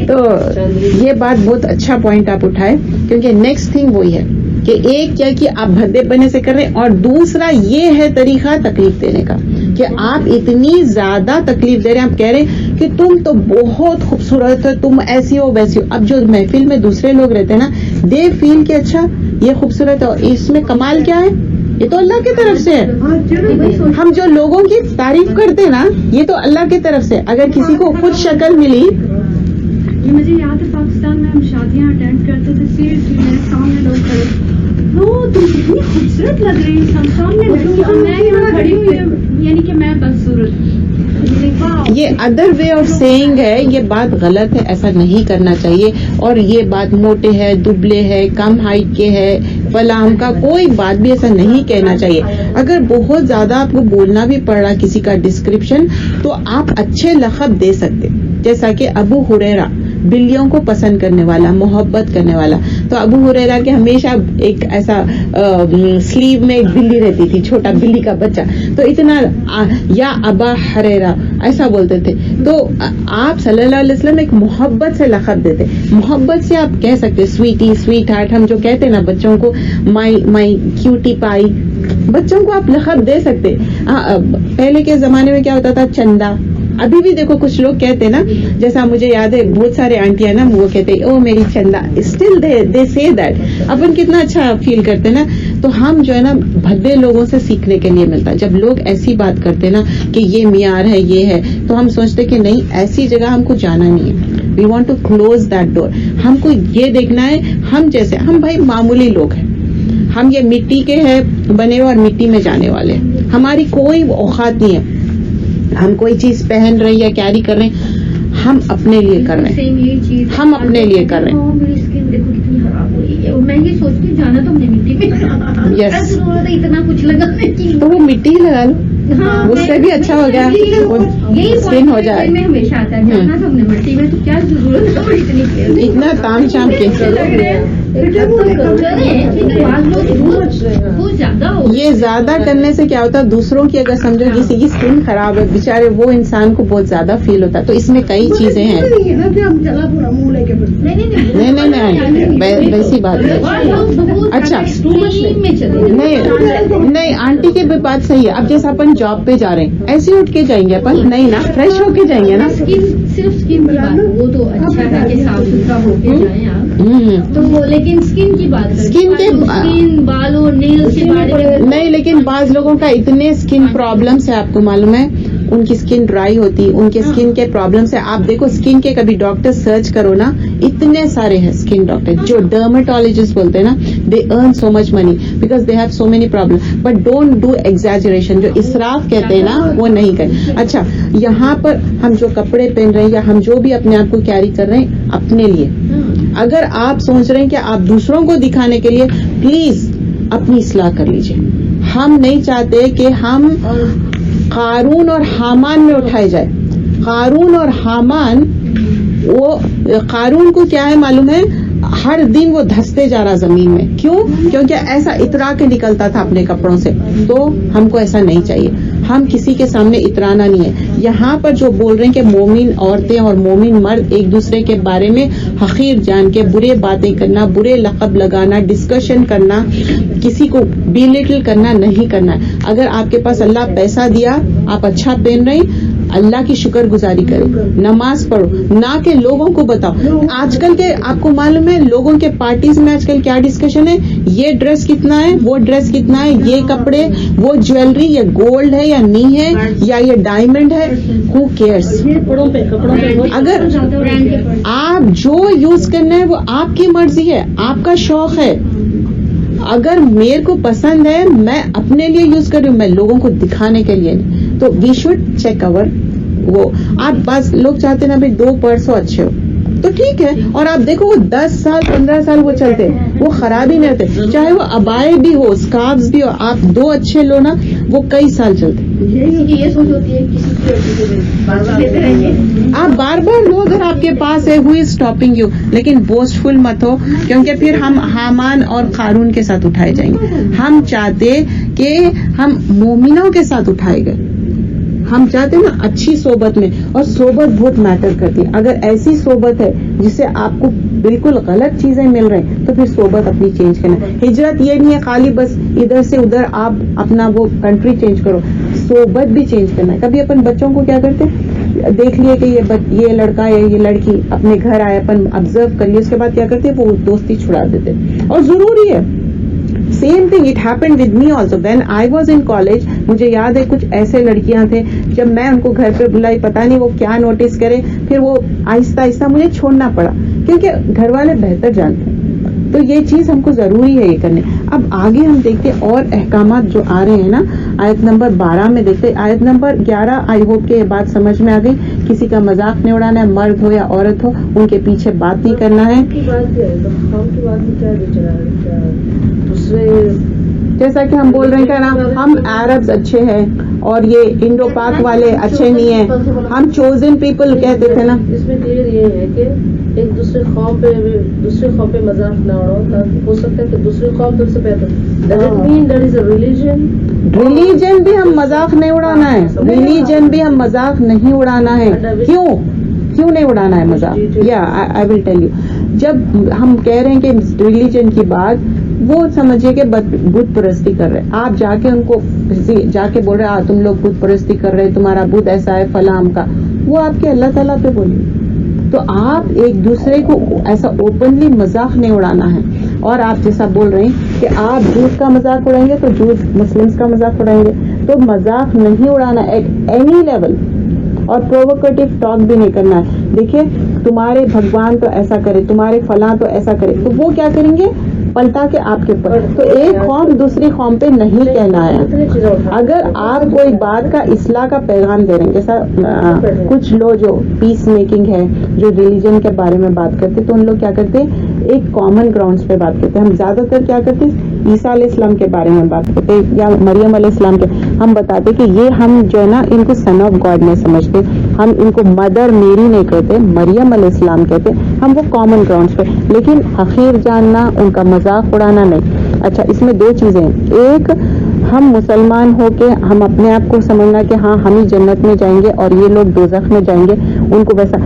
تو یہ بات بہت اچھا پوائنٹ آپ اٹھائے، کیونکہ نیکسٹ تھنگ وہی ہے کہ ایک کیا کہ آپ بھدے بنے سے کر رہے ہیں، اور دوسرا یہ ہے طریقہ تکلیف دینے کا کہ آپ اتنی زیادہ تکلیف دے رہے ہیں. آپ کہہ رہے ہیں کہ تم تو بہت خوبصورت ہو، تم ایسی ہو ویسی ہو. اب جو محفل میں دوسرے لوگ رہتے ہیں نا، دے فیل کہ اچھا یہ خوبصورت ہو، اس میں کمال کیا ہے، یہ تو اللہ کی طرف سے ہے. ہم جو لوگوں کی تعریف کرتے ہیں نا، یہ تو اللہ کی طرف سے. اگر کسی کو خود شکل ملی، یہ مجھے یاد ہے پاکستان میں ہم شادیاں اٹینڈ کرتے تھے، سیریسلی میرے سامنے لوگ کھڑے، وہ تم کتنی خوبصورت لگ رہی ہے، سامنے میں یہاں کھڑی ہوئی ہوں، یعنی کہ میں بدصورت. یہ ادر وے آف سیئنگ ہے، یہ بات غلط ہے، ایسا نہیں کرنا چاہیے. اور یہ بات موٹے ہے، دبلے ہے، کم ہائٹ کے ہے، فلاں کا کوئی بات بھی ایسا نہیں کہنا چاہیے. اگر بہت زیادہ آپ کو بولنا بھی پڑ رہا کسی کا ڈسکرپشن، تو آپ اچھے لقب دے سکتے، جیسا کہ ابو ہریرہ، بلیوں کو پسند کرنے والا، محبت کرنے والا. تو ابو ہریرہ کے ہمیشہ ایک ایسا سلیو میں ایک بلی رہتی تھی، چھوٹا بلی کا بچہ، تو اتنا یا ابا ہریرہ ایسا بولتے تھے. تو آپ صلی اللہ علیہ وسلم ایک محبت سے لقب دیتے، محبت سے آپ کہہ سکتے سویٹی، سویٹ ہارٹ. ہم جو کہتے ہیں نا بچوں کو، مائی کیوٹی پائی، بچوں کو آپ لقب دے سکتے. پہلے کے زمانے میں کیا ہوتا تھا، چندا. ابھی بھی دیکھو کچھ لوگ کہتے ہیں نا، جیسا مجھے یاد ہے بہت سارے آنٹیاں نا وہ کہتے ہیں او میری چندا، اسٹل دے سے دیٹ. اپن کتنا اچھا فیل کرتے نا. تو ہم جو ہے نا بھدے لوگوں سے سیکھنے کے لیے ملتا ہے. جب لوگ ایسی بات کرتے نا کہ یہ معیار ہے، یہ ہے، تو ہم سوچتے کہ نہیں، ایسی جگہ ہم کو جانا نہیں ہے. We want to close that door. ہم کو یہ دیکھنا ہے ہم جیسے، ہم بھائی معمولی لوگ ہیں، ہم یہ مٹی کے ہیں بنے ہوئے اور مٹی میں جانے والے ہیں. ہماری کوئی اوقات نہیں ہے ہم کوئی چیز پہن رہے یا کیری کر رہے ہیں، ہم اپنے لیے کر رہے ہیں، ہم اپنے لیے کر رہے ہیں. میری اسکن دیکھو کتنی خراب ہو رہی ہے، اور میں یہ سوچتی ہوں جانا تو ہم نے مٹی میں، Yes. ضرورت ہے اتنا کچھ لگانے کی. تو وہ مٹی ہی لگا لو، اس سے بھی اچھا ہو گیا، یہی اسکن ہو جائے. میں ہمیشہ آتا ہے جانا تو ہم نے مٹی میں، تو کیا ضرورت ہے اتنی اتنا تام شام کے. یہ زیادہ کرنے سے کیا ہوتا ہے، دوسروں کی اگر سمجھو کسی کی اسکن خراب ہے، بےچارے وہ انسان کو بہت زیادہ فیل ہوتا ہے. تو اس میں کئی چیزیں ہیں. نہیں ویسی بات نہیں. اچھا Extreme میں چلے نہیں نہیں آنٹی کی بھی بات صحیح ہے. اب جیسے اپن جاب پہ جا رہے ہیں ایسے اٹھ کے جائیں گے اپن نہیں نا, فریش ہو کے جائیں گے نا. صرف اسکن کی بات وہ تو اچھا ہے کہ صاف ستھرا ہو کے جائیں آپ, تو لیکن اسکن کی بات Skin کے اسکن بالوں نیلز کے بارے میں نہیں, لیکن بعض لوگوں کا اتنے اسکن پرابلمس ہے, آپ کو معلوم ہے ان کی اسکن ڈرائی ہوتی, ان کے اسکن کے پرابلمس ہے. آپ دیکھو اسکن کے کبھی ڈاکٹر سرچ کرو نا, اتنے سارے ہیں اسکن ڈاکٹر جو ڈرماٹولوجسٹ بولتے ہیں نا, they earn so much money because they have so many problem. But don't do exaggeration, جو اسراف کہتے ہیں نا وہ نہیں کریں. اچھا یہاں پر ہم جو کپڑے پہن رہے ہیں یا ہم جو بھی اپنے آپ کو کیری کر رہے ہیں اپنے لیے, اگر آپ سوچ رہے ہیں کہ آپ دوسروں کو دکھانے کے لیے, پلیز اپنی اصلاح کر لیجیے. ہم نہیں چاہتے کہ ہم قارون اور حامان میں اٹھائے جائے. قارون اور حامان, وہ قارون کو کیا ہے معلوم ہے, ہر دن وہ دھستے جا رہا زمین میں. کیوں؟ کیونکہ ایسا اترا کے نکلتا تھا اپنے کپڑوں سے. تو ہم کو ایسا نہیں چاہیے, ہم کسی کے سامنے اترانا نہیں ہے. یہاں پر جو بول رہے ہیں کہ مومن عورتیں اور مومن مرد ایک دوسرے کے بارے میں حقیر جان کے برے باتیں کرنا, برے لقب لگانا, ڈسکشن کرنا, کسی کو بیلیٹل کرنا نہیں کرنا ہے. اگر آپ کے پاس اللہ پیسہ دیا, آپ اچھا پہن رہے ہیں, اللہ کی شکر گزاری کرو, نماز پڑھو, نہ کہ لوگوں کو بتاؤ. آج کل کے آپ کو معلوم ہے لوگوں کے پارٹیز میں آج کل کیا ڈسکشن ہے, یہ ڈریس کتنا ہے, وہ ڈریس کتنا ہے, یہ کپڑے, وہ جیولری, یہ گولڈ ہے یا نہیں ہے, یا یہ ڈائمنڈ ہے, ہو کیئرس. اگر آپ جو یوز کرنا ہے وہ آپ کی مرضی ہے, آپ کا شوق ہے. اگر میرے کو پسند ہے میں اپنے لیے یوز کر رہی ہوں, میں لوگوں کو دکھانے کے لیے نہیں. تو وی شوڈ چیک اوور. وہ آپ بس لوگ چاہتے ہیں نا بھائی 2 پرسوں اچھے ہو تو ٹھیک ہے, اور آپ دیکھو وہ 10 سال 15 سال وہ چلتے, وہ خراب ہی نہیں ہوتے. چاہے وہ ابائے بھی ہو, اسکارفز بھی ہو, آپ 2 اچھے لو نا, وہ کئی سال چلتے. یہ سوچ ہوتی ہے کسی کی آپ بار بار لو اگر آپ کے پاس ہے, ہو از اسٹاپنگ یو. لیکن بوسٹفل مت ہو, کیونکہ پھر ہم حامان اور قارون کے ساتھ اٹھائے جائیں گے. ہم چاہتے کہ ہم مومنوں کے ساتھ اٹھائے گئے. ہم چاہتے ہیں نا اچھی صحبت میں, اور صحبت بہت میٹر کرتی ہے. اگر ایسی صحبت ہے جس سے آپ کو بالکل غلط چیزیں مل رہی ہیں تو پھر صحبت اپنی چینج کرنا. ہجرت یہ نہیں ہے خالی بس ادھر سے ادھر آپ اپنا وہ کنٹری چینج کرو, صحبت بھی چینج کرنا ہے. کبھی اپن بچوں کو کیا کرتے, دیکھ لیے کہ یہ لڑکا یا یہ لڑکی اپنے گھر آئے, اپن آبزرو کر لیے, اس کے بعد کیا کرتے وہ دوستی چھڑا دیتے. اور ضروری ہے. Same thing it happened with me also when I was in college. مجھے یاد ہے کچھ ایسے لڑکیاں تھے, جب میں ان کو گھر پہ بلائی, پتا نہیں وہ کیا نوٹس کرے, پھر وہ آہستہ آہستہ مجھے چھوڑنا پڑا, کیونکہ گھر والے بہتر جانتے ہیں. تو یہ چیز ہم کو ضروری ہے یہ کرنے. اب آگے ہم دیکھتے اور احکامات جو آ رہے ہیں نا, آیت نمبر 12 میں دیکھتے. آیت نمبر 11 آئی ہوپ کہ یہ بات سمجھ میں آ گئی. کسی کا مذاق نہیں اڑانا ہے, مرد ہو یا عورت ہو, ان کے پیچھے بات نہیں کرنا ہے. جیسا کہ ہم بول رہے ہیں کہ نا ہم عربز اچھے ہیں اور یہ انڈو پاک والے اچھے نہیں ہیں, ہم چوزن پیپل کہتے تھے نا. اس میں کلیئر یہ ہے کہ ایک دوسرے قوم پہ مذاق نہ اڑاؤ, تاکہ ہو سکتا ہے کہ دوسری قوم تم سے بہتر. ریلیجن بھی ہم مذاق نہیں اڑانا ہے, ریلیجن بھی ہم مذاق نہیں اڑانا ہے. کیوں نہیں اڑانا ہے مذاق؟ یا آئی ول ٹیل یو. جب ہم کہہ رہے ہیں کہ ریلیجن کی بات, وہ سمجھیے کہ بت پرستی کر رہے, آپ جا کے ان کو جا کے بول رہے تم لوگ بت پرستی کر رہے, تمہارا بت ایسا ہے فلاں کا, وہ آپ کے اللہ تعالیٰ پہ بولے. تو آپ ایک دوسرے کو ایسا اوپنلی مذاق نہیں اڑانا ہے. اور آپ جیسا بول رہے ہیں کہ آپ جوس کا مذاق اڑائیں گے تو جوس مسلمس کا مذاق اڑائیں گے, تو مذاق نہیں اڑانا ایٹ اینی لیول, اور پرووکیٹو ٹاک بھی نہیں کرنا ہے. دیکھیے تمہارے بھگوان تو ایسا کرے, تمہارے فلاں تو ایسا کرے, تو وہ کیا کریں گے پلٹا کے آپ کے پر. تو ایک قوم دوسری قوم پہ نہیں کہنا ہے. اگر آپ کوئی بات کا اصلاح کا پیغام دے رہے ہیں, جیسا کچھ لوگ جو پیس میکنگ ہے, جو ریلیجن کے بارے میں بات کرتے, تو ان لوگ کیا کرتے ایک کامن گراؤنڈز پہ بات کرتے. ہم زیادہ تر کیا کرتے عیسیٰ علیہ السلام کے بارے میں بات کرتے یا مریم علیہ السلام کے. ہم بتاتے کہ یہ ہم جو ہے نا ان کو سن آف گاڈ نہیں سمجھتے, ہم ان کو مدر میری نہیں کہتے, مریم علیہ السلام کہتے. ہم وہ کامن گراؤنڈز پہ, لیکن حقیر جاننا, ان کا مذاق اڑانا نہیں. اچھا اس میں 2 چیزیں ہیں. ایک ہم مسلمان ہو کے ہم اپنے آپ کو سمجھنا کہ ہاں ہم ہی جنت میں جائیں گے اور یہ لوگ دوزخ میں جائیں گے, ان کو ویسا.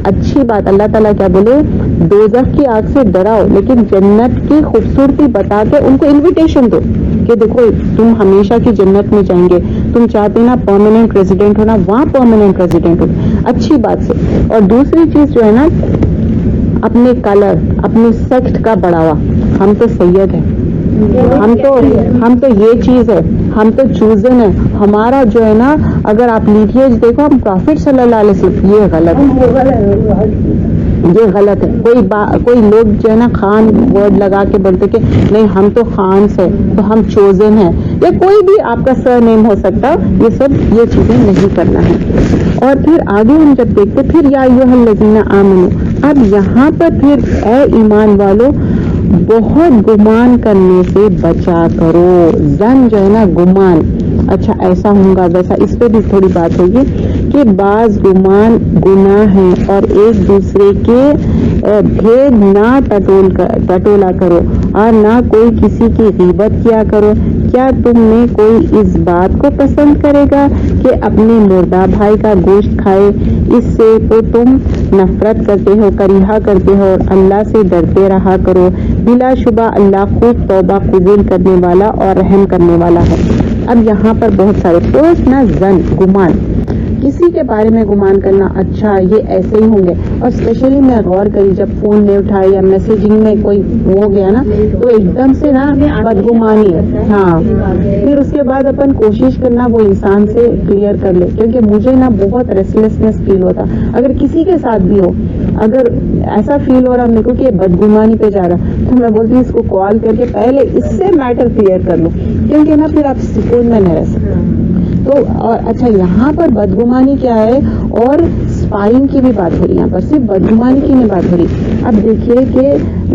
اچھی بات اللہ تعالیٰ کیا بولے, دوزخ کی آگ سے ڈراؤ لیکن جنت کی خوبصورتی بتا کے ان کو انویٹیشن دو کہ دیکھو تم ہمیشہ کی جنت میں جائیں گے, تم چاہتے نا پرماننٹ ریزیڈنٹ ہونا, وہاں پرماننٹ ریزیڈنٹ ہو, اچھی بات سے. اور دوسری چیز جو ہے نا, اپنے کلر اپنے سیکٹ کا بڑھاوا. ہم تو سید ہیں, ہم تو یہ چیز ہے, ہم تو چوزن ہے. ہمارا جو ہے نا, اگر آپ لیٹیج دیکھو ہم پروفٹ صلی اللہ علیہ وسلم, یہ غلط ہے, یہ غلط ہے. کوئی لوگ جو ہے نا خان ورڈ لگا کے بولتے کہ نہیں ہم تو خان سے, تو ہم چوزن ہیں, یا کوئی بھی آپ کا سر نیم ہو سکتا. یہ چیزیں نہیں کرنا ہے. اور پھر آگے ہم جب دیکھتے پھر یا ایھا الذین آمنوا, اب یہاں پر پھر اے ایمان والو بہت گمان کرنے سے بچا کرو. زن جو ہے نا گمان, اچھا ایسا ہوں گا ویسا, اس پہ بھی تھوڑی بات ہوگی کہ بعض گمان گناہ ہیں, اور ایک دوسرے کے بھید نہ ٹٹولا کرو, اور نہ کوئی کسی کی غیبت کیا کرو. کیا تم میں کوئی اس بات کو پسند کرے گا کہ اپنے مردہ بھائی کا گوشت کھائے؟ اس سے تو تم نفرت کرتے ہو, کریہا کرتے ہو, اور اللہ سے ڈرتے رہا کرو. بلا شبہ اللہ خوب توبہ قبول کرنے والا اور رحم کرنے والا ہے. اب یہاں پر بہت سارے پوسٹ نا, زن گمان, کسی کے بارے میں گمان کرنا, اچھا یہ ایسے ہی ہوں گے. اور اسپیشلی میں غور کری جب فون نہیں اٹھایا یا میسیجنگ میں کوئی ہو گیا نا, تو ایک دم سے نا بدگمانی ہے. ہاں, پھر اس کے بعد اپن کوشش کرنا وہ انسان سے کلیئر کر لے, کیونکہ مجھے نا بہت ریسٹلیسنس فیل ہوتا اگر کسی کے ساتھ بھی ہو. اگر ایسا فیل ہو رہا میرے کو کہ یہ بدگمانی پہ جا رہا, تو میں بولتی ہوں اس کو کال کر کے پہلے اس سے میٹر کلیئر کر لوں, کیونکہ نا پھر آپ سکون میں نہیں رہ سکتے. تو اور اچھا یہاں پر بدگمانی کیا ہے, اور اسپائنگ کی بھی بات ہو رہی ہے, یہاں پر صرف بدگمانی کی نہیں بات ہو رہی. اب دیکھیے کہ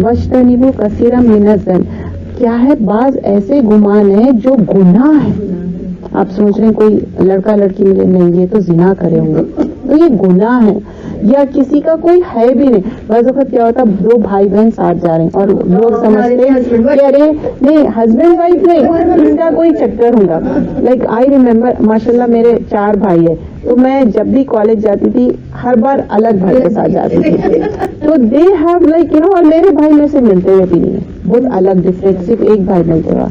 وَاجْتَنِبُوا كَثِيرًا مِنَ الظَّنِّ کیا ہے, بعض ایسے گمان ہیں جو گناہ ہے. آپ سوچ رہے ہیں کوئی لڑکا لڑکی ملے, نہیں یہ تو زنا کرے ہوں گے, تو یہ گناہ ہے. یا کسی کا کوئی ہے بھی نہیں. بعض وقت کیا ہوتا, دو بھائی بہن ساتھ جا رہے ہیں اور لوگ سمجھتے ہیں کہ ارے نہیں ہسبینڈ وائف نہیں, اس کا کوئی چکر ہوگا. لائک آئی ریمبر ماشاء اللہ میرے 4 بھائی ہے, تو میں جب بھی کالج جاتی تھی ہر بار الگ بھائی کے ساتھ جاتی تھی. تو دے ہیو لائک اور میرے بھائی میں سے ملتے ہوئے بھی نہیں ہے, بہت الگ ڈفرینٹ, صرف ایک بھائی ملتے ہوا.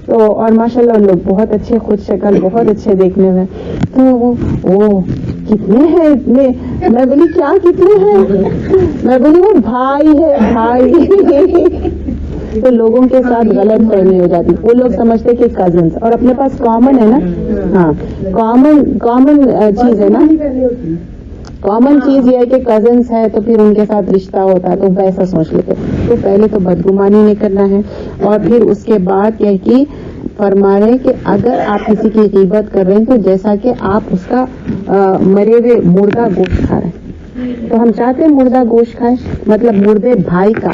تو اور ماشاء اللہ لوگ بہت اچھے, خود شکل بہت اچھے دیکھنے میں. تو وہ کتنے ہیں اتنے, میں بولی کیا کتنے ہیں, میں بولی وہ بھائی ہے بھائی. تو لوگوں کے ساتھ غلط فہمی ہو جاتی, وہ لوگ سمجھتے کہ کزنس, اور اپنے پاس کامن ہے نا. ہاں کامن چیز ہے نا, کامن چیز یہ ہے کہ کزنس ہے تو پھر ان کے ساتھ رشتہ ہوتا ہے, تو ویسا سوچ لیتے. تو پہلے تو بدگمانی نہیں کرنا ہے, اور پھر اس کے بعد کیا کہ فرما رہے کہ اگر آپ کسی کی غیبت کر رہے ہیں تو جیسا کہ آپ اس کا مرے ہوئے مردہ گوشت کھا رہے ہیں, تو ہم چاہتے ہیں مردہ گوشت کھائیں, مطلب مردے بھائی کا.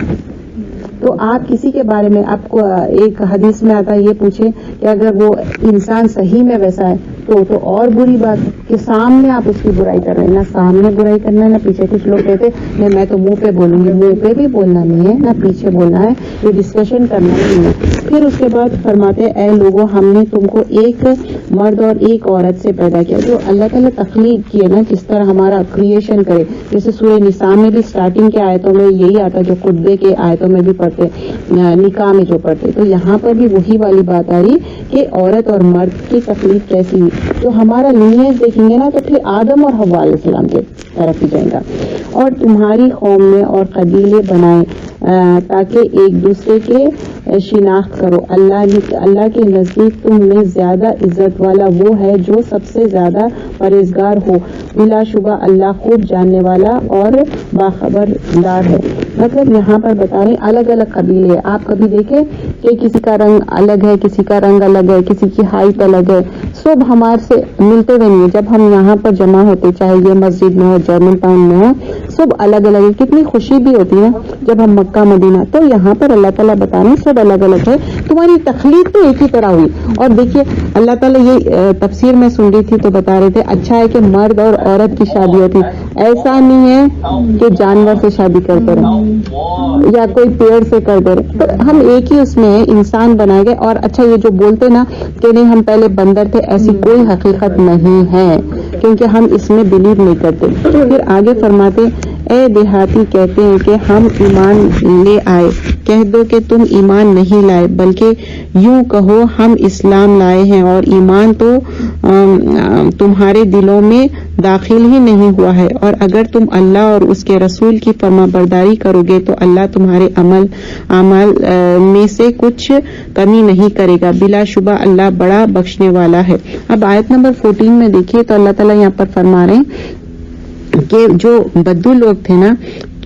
تو آپ کسی کے بارے میں, آپ کو ایک حدیث میں آتا ہے یہ پوچھیں کہ اگر وہ انسان صحیح میں ویسا ہے تو اور بری بات ہے کہ سامنے آپ اس کی برائی کر رہے ہیں. نہ سامنے برائی کرنا ہے نہ پیچھے. کچھ لوگ کہتے ہیں میں تو منہ پہ بولوں گی, منہ پہ بھی بولنا نہیں ہے نہ پیچھے بولنا ہے, یہ ڈسکشن کرنا نہیں ہے. پھر اس کے بعد فرماتے اے لوگوں ہم نے تم کو ایک مرد اور ایک عورت سے پیدا کیا. جو اللہ تعالیٰ تخلیق کی ہے نا, جس طرح ہمارا کریشن کرے, جیسے سورہ نساء میں بھی اسٹارٹنگ کے آیتوں میں یہی آتا جو خطبے کے آیتوں میں بھی پڑھتے, نکاح میں جو پڑھتے. تو یہاں پر بھی وہی والی بات آ رہی کہ عورت اور مرد کی تخلیق کیسی ہوئی. تو ہمارا لینیج دیکھیں گے نا تو پھر آدم اور حوا علیہ السلام کی طرف ہی جائے گا. اور تمہاری قوم میں اور قبیلے بنائے تاکہ ایک دوسرے کے شناخت کرو. اللہ کے نزدیک تم میں زیادہ عزت والا وہ ہے جو سب سے زیادہ پرہیزگار ہو. بلا شبہ اللہ خوب جاننے والا اور باخبردار ہے. مطلب یہاں پر بتا رہے الگ الگ قبیلے. آپ کبھی دیکھیں کہ کسی کا رنگ الگ ہے, کسی کا رنگ الگ ہے, کسی کی ہائٹ الگ ہے, سب ہمارے سے ملتے ہوئے نہیں ہے. جب ہم یہاں پر جمع ہوتے, چاہے یہ مسجد میں ہو, جرمن ٹاؤن میں ہو, سب الگ الگ ہے. کتنی خوشی بھی ہوتی ہے جب ہم مکہ مدینہ. تو یہاں پر اللہ تعالیٰ بتا رہے ہیں سب الگ الگ ہے, تمہاری تخلیق تو ایک ہی طرح ہوئی. اور دیکھیے اللہ تعالیٰ یہ تفسیر میں سن رہی تھی تو بتا رہے تھے اچھا ہے کہ مرد اور عورت کی شادی ہوتی, ایسا نہیں ہے کہ جانور سے شادی کرتے رہے یا کوئی پیڑ سے کرتے رہے. تو ہم ایک ہی اس میں انسان بنائے گئے. اور اچھا یہ جو بولتے نا کہ نہیں ہم پہلے بندر تھے, ایسی کوئی حقیقت نہیں ہے, کیونکہ ہم اس میں بلیو نہیں کرتے. پھر آگے فرماتے اے دیہاتی کہتے ہیں کہ ہم ایمان لے آئے، کہہ دو کہ تم ایمان نہیں لائے بلکہ یوں کہو ہم اسلام لائے ہیں، اور ایمان تو تمہارے دلوں میں داخل ہی نہیں ہوا ہے، اور اگر تم اللہ اور اس کے رسول کی فرما برداری کرو گے تو اللہ تمہارے اعمال میں سے کچھ کمی نہیں کرے گا، بلا شبہ اللہ بڑا بخشنے والا ہے۔ اب آیت نمبر 14 میں دیکھیے تو اللہ تعالیٰ یہاں پر فرما رہے ہیں کہ جو بدو لوگ تھے نا،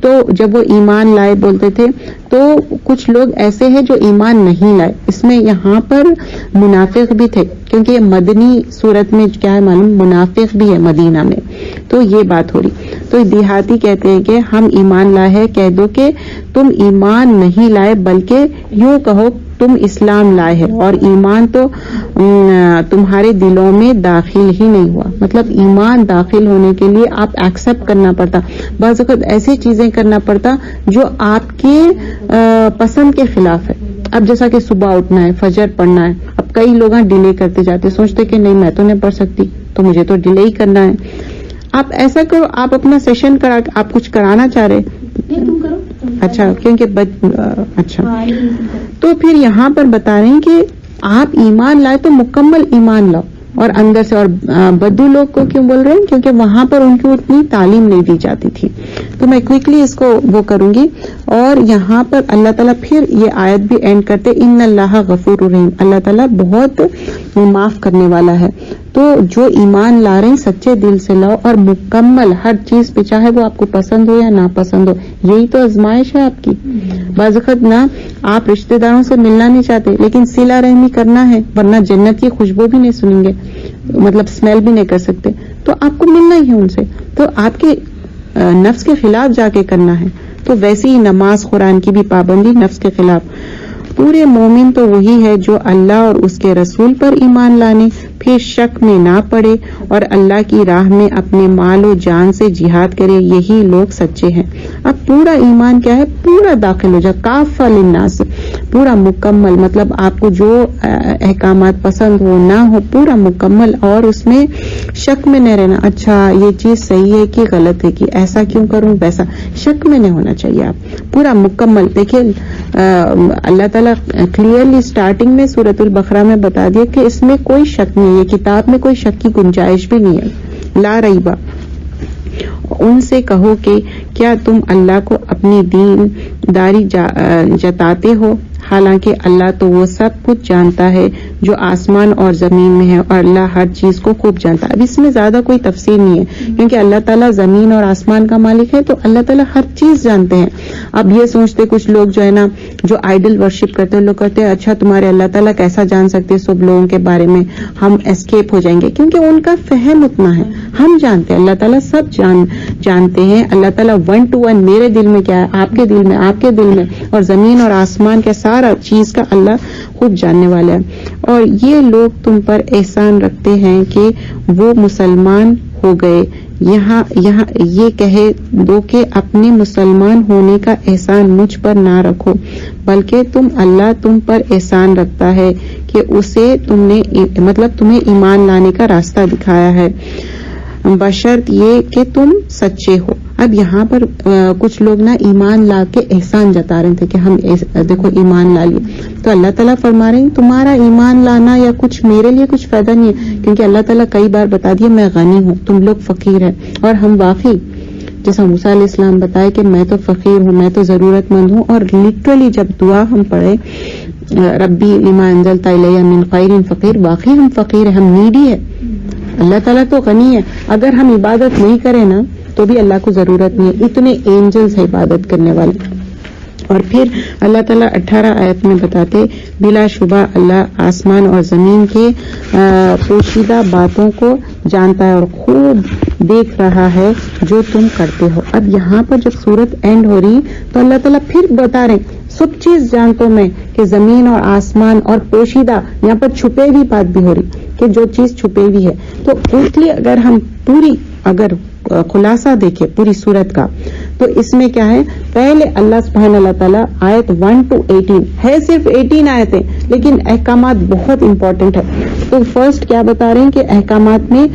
تو جب وہ ایمان لائے بولتے تھے تو کچھ لوگ ایسے ہیں جو ایمان نہیں لائے، اس میں یہاں پر منافق بھی تھے، کیونکہ یہ مدنی صورت میں کیا ہے معلوم، منافق بھی ہے مدینہ میں، تو یہ بات ہو رہی۔ تو دیہاتی کہتے ہیں کہ ہم ایمان لائے ہیں، کہہ دو کہ تم ایمان نہیں لائے بلکہ یوں کہو تم اسلام لائے ہیں، اور ایمان تو تمہارے دلوں میں داخل ہی نہیں ہوا۔ مطلب ایمان داخل ہونے کے لیے آپ ایکسپٹ کرنا پڑتا، بعض وقت ایسی چیزیں کرنا پڑتا جو آپ کے پسند کے خلاف ہے۔ اب جیسا کہ صبح اٹھنا ہے، فجر پڑھنا ہے، اب کئی لوگ ڈیلے کرتے جاتے، سوچتے کہ نہیں میں تو نہیں پڑھ سکتی تو مجھے تو ڈیلے ہی کرنا ہے۔ آپ ایسا کرو، آپ اپنا سیشن کرا، آپ کچھ کرانا چاہ رہے، تم کرو اچھا کیونکہ اچھا، تو پھر یہاں پر بتا رہے ہیں کہ آپ ایمان لائے تو مکمل ایمان لاؤ اور اندر سے۔ اور بدو لوگ کو کیوں بول رہے ہیں؟ کیونکہ وہاں پر ان کو اتنی تعلیم نہیں دی جاتی تھی۔ تو میں کوئکلی اس کو وہ کروں گی، اور یہاں پر اللہ تعالیٰ پھر یہ آیت بھی اینڈ کرتے، ان اللہ غفور رحیم، اللہ تعالیٰ بہت معاف کرنے والا ہے۔ تو جو ایمان لا رہے ہیں سچے دل سے لاؤ، اور مکمل ہر چیز پہ، چاہے وہ آپ کو پسند ہو یا ناپسند ہو، یہی تو آزمائش ہے آپ کی۔ بعض وقت نا آپ رشتہ داروں سے ملنا نہیں چاہتے لیکن صلہ رحمی کرنا ہے، ورنہ جنت کی خوشبو بھی نہیں سنیں گے، مطلب اسمیل بھی نہیں کر سکتے، تو آپ کو ملنا ہی ہے ان سے، تو آپ کے نفس کے خلاف جا کے کرنا ہے۔ تو ویسے ہی نماز قرآن کی بھی پابندی نفس کے خلاف۔ پورے مومن تو وہی ہے جو اللہ اور اس کے رسول پر ایمان لانے، پھر شک میں نہ پڑے اور اللہ کی راہ میں اپنے مال و جان سے جہاد کرے، یہی لوگ سچے ہیں۔ اب پورا ایمان کیا ہے؟ پورا داخل ہو جائے، کافہ للناس، پورا مکمل، مطلب آپ کو جو احکامات پسند ہو نہ ہو، پورا مکمل، اور اس میں شک میں نہیں رہنا، اچھا یہ چیز صحیح ہے کہ غلط ہے، کہ ایسا کیوں کروں ویسا، شک میں نہیں ہونا چاہیے۔ آپ پورا مکمل دیکھیں، اللہ تعالیٰ کلیئرلی سٹارٹنگ میں سورۃ البقرہ میں بتا دیا کہ اس میں کوئی شک نہیں ہے، یہ کتاب میں کوئی شک کی گنجائش بھی نہیں ہے، لا ریبہ۔ ان سے کہو کہ کیا تم اللہ کو اپنی دین داری جتاتے ہو، حالانکہ اللہ تو وہ سب کچھ جانتا ہے جو آسمان اور زمین میں ہے، اور اللہ ہر چیز کو خوب جانتا ہے۔ اب اس میں زیادہ کوئی تفصیل نہیں ہے، کیونکہ اللہ تعالیٰ زمین اور آسمان کا مالک ہے، تو اللہ تعالیٰ ہر چیز جانتے ہیں۔ اب یہ سوچتے کچھ لوگ جو ہے نا، جو آئیڈل ورشپ کرتے ہیں، لوگ کہتے ہیں اچھا تمہارے اللہ تعالیٰ کیسا جان سکتے ہیں سب لوگوں کے بارے میں، ہم اسکیپ ہو جائیں گے، کیونکہ ان کا فہم اتنا ہے۔ ہم جانتے ہیں اللہ تعالیٰ سب جانتے ہیں، اللہ تعالیٰ 1 to 1 میرے دل میں کیا ہے، آپ کے دل میں، آپ کے دل میں، اور زمین اور آسمان کے سارا چیز کا اللہ خوب جاننے والا ہے۔ اور یہ لوگ تم پر احسان رکھتے ہیں کہ وہ مسلمان ہو گئے، یہاں یہ کہہ دو کہ اپنے مسلمان ہونے کا احسان مجھ پر نہ رکھو، بلکہ اللہ تم پر احسان رکھتا ہے کہ اسے تمہیں ایمان لانے کا راستہ دکھایا ہے، بشرط یہ کہ تم سچے ہو۔ اب یہاں پر کچھ لوگ نا ایمان لا کے احسان جتا رہے تھے کہ ہم دیکھو ایمان لا لیے، تو اللہ تعالیٰ فرما رہے ہیں تمہارا ایمان لانا یا کچھ میرے لیے کچھ فائدہ نہیں ہے، کیونکہ اللہ تعالیٰ کئی بار بتا دیا میں غنی ہوں، تم لوگ فقیر ہیں، اور ہم واقعی جیسا موسیٰ علیہ السلام بتائے کہ میں تو فقیر ہوں، میں تو ضرورت مند ہوں، اور لٹرلی جب دعا ہم پڑھے ربی لما انزلت الی من خیر فقیر، واقعی ہم فقیر ہیں، ہم نیڈی ہے، اللہ تعالیٰ تو غنی ہے۔ اگر ہم عبادت نہیں کریں نا تو بھی اللہ کو ضرورت نہیں ہے، اتنے اینجلز ہیں عبادت کرنے والے۔ اور پھر اللہ تعالیٰ 18 آیت میں بتاتے بلا شبہ اللہ آسمان اور زمین کے پوشیدہ باتوں کو جانتا ہے اور خوب دیکھ رہا ہے جو تم کرتے ہو۔ اب یہاں پر جب سورت اینڈ ہو رہی تو اللہ تعالیٰ پھر بتا رہے سب چیز جانتا ہوں میں کہ زمین اور آسمان اور پوشیدہ، یہاں پر چھپے ہوئی بات بھی ہو رہی کہ جو چیز چھپے ہوئی ہے۔ تو اس لیے اگر ہم اگر خلاصہ دیکھیں پوری سورت کا تو اس میں کیا ہے، پہلے اللہ سبحانہ اللہ تعالیٰ آیت 1 to 18 ہے، صرف 18 آیتیں لیکن احکامات بہت امپورٹنٹ ہے۔ تو فرسٹ کیا بتا رہے ہیں کہ احکامات میں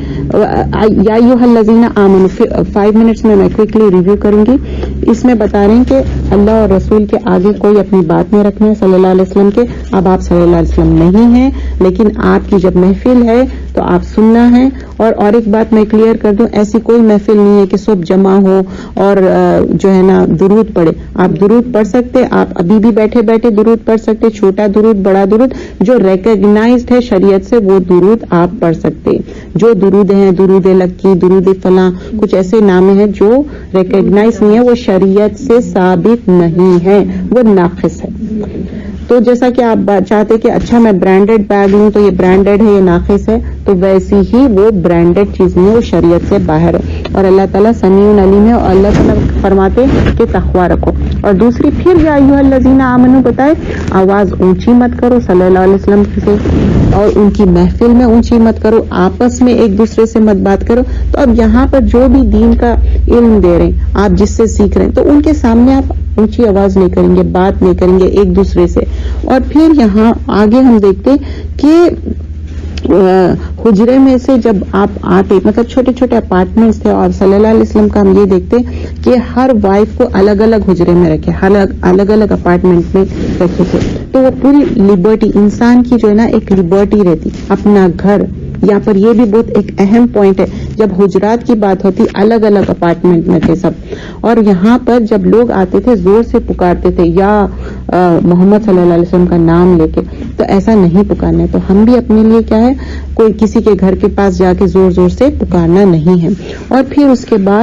یا ایھا آمنو 5 منٹس میں کوئکلی ریویو کروں گی. اس میں بتا رہے ہیں کہ اللہ اور رسول کے آگے کوئی اپنی بات نہیں رکھنا ہے صلی اللہ علیہ وسلم کے. اب آپ صلی اللہ علیہ وسلم نہیں ہیں لیکن آپ کی جب محفل ہے تو آپ سننا ہے. اور ایک بات میں کلیئر کر دوں, ایسی کوئی محفل نہیں ہے کہ صبح جمع ہو اور جو ہے نا درود پڑھے. آپ درود پڑھ سکتے, آپ ابھی بھی بیٹھے بیٹھے درود پڑھ سکتے, چھوٹا درود بڑا درود جو ریکگنائزڈ ہے شریعت سے وہ درود آپ پڑھ سکتے. جو درود ہیں درود لکی, درود فلاں, کچھ ایسے نام ہیں جو ریکگنائز نہیں ہے, وہ شریعت سے ثابت نہیں ہے, وہ ناقص ہے. تو جیسا کہ آپ چاہتے کہ اچھا میں برانڈیڈ بیگ لوں تو یہ برانڈیڈ ہے, یہ ناقص ہے, تو ویسی ہی وہ برانڈیڈ چیز نہیں ہے, وہ شریعت سے باہر ہے. اور اللہ تعالیٰ سمیع علیم ہے, اور اللہ تعالیٰ فرماتے کہ تقویٰ رکھو. اور دوسری پھر یا ایھا الذین آمنو بتائے آواز اونچی مت کرو صلی اللہ علیہ وسلم سے, اور ان کی محفل میں اونچی مت کرو, آپس میں ایک دوسرے سے مت بات کرو. تو اب یہاں پر جو بھی دین کا علم دے رہے ہیں, آپ جس سے سیکھ رہے ہیں, تو ان کے سامنے آپ اونچی آواز نہیں کریں گے, بات نہیں کریں گے ایک دوسرے سے. اور پھر یہاں آگے ہم دیکھتے کہ حجرے میں سے جب آپ آتے, مطلب چھوٹے چھوٹے اپارٹمنٹس تھے, اور صلی اللہ علیہ وسلم کا ہم یہ دیکھتے کہ ہر وائف کو الگ الگ حجرے میں رکھے, الگ الگ اپارٹمنٹ میں رکھے تھے. تو وہ پوری لبرٹی, انسان کی جو ہے نا ایک لبرٹی رہتی, اپنا گھر. یہاں پر یہ بھی بہت ایک اہم پوائنٹ ہے, جب حجرات کی بات ہوتی الگ الگ اپارٹمنٹ میں تھے سب, اور یہاں پر جب لوگ آتے تھے زور سے پکارتے تھے یا محمد صلی اللہ علیہ وسلم کا نام لے کے, تو ایسا نہیں پکارنا ہے. تو ہم بھی اپنے لیے کیا ہے, کوئی کسی کے گھر کے پاس جا کے زور زور سے پکارنا نہیں ہے. اور پھر اس کے بعد